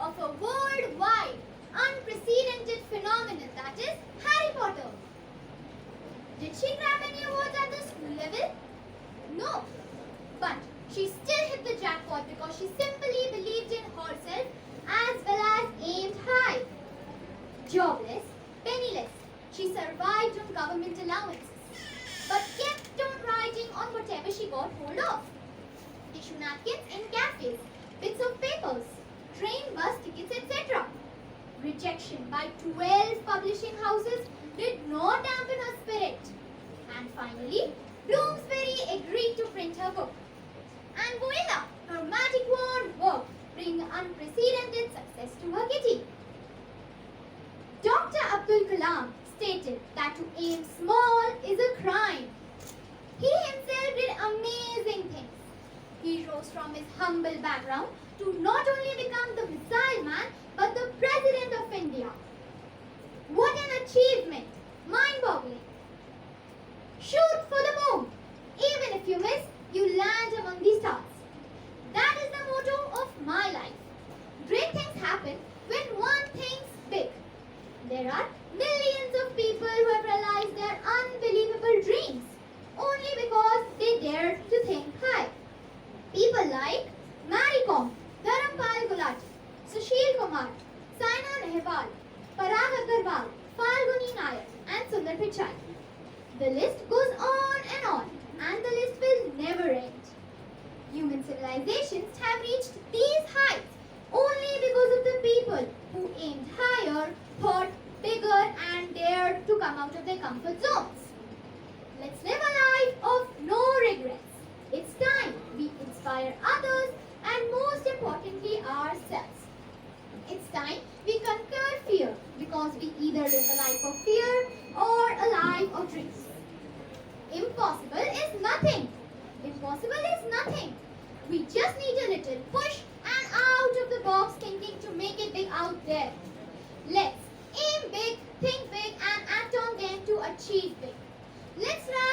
of a worldwide, unprecedented phenomenon that is Harry Potter. Did she grab any awards at the school level? No. But she still hit the jackpot because she simply believed in herself as well as aimed high. Jobless, penniless, she survived on government allowances but kept on writing on whatever she got hold of. Tissue napkins in cafes, bits of papers, train bus tickets, etc. Rejection by 12 publishing houses did not dampen her spirit. And finally, Bloomsbury agreed to print her book. And voila, her magic wand worked, bringing unprecedented success to her kitty. Dr. Abdul Kalam stated that to aim small is a crime. He himself did amazing things. He rose from his humble background to not only become the missile man but the President of India. What an achievement! Mind-boggling. Shoot for the moon. Even if you miss, you land among the stars. That is the motto of my life. Great things happen when one thinks big. There are millions of people who have realized their unbelievable dreams only because they dared to think high. People like Mary Kom, Dharampal Gulati, Sushil Kumar, Saina Nehwal, Parag Agarwal, Falguni Nair and Sundar Pichai. The list goes on and the list will never end. Human civilizations have reached these heights only because of the people who aimed higher, thought bigger and dared to come out of their comfort zones. Let's live a life of no regrets. It's time we inspire others and most importantly ourselves. It's time we conquer fear because we either live a life of fear or a life of dreams. Impossible is nothing. Impossible is nothing. We just need a little push and out of the box thinking to make it big out there. Let's aim big, think big and act on them to achieve big. Let's rise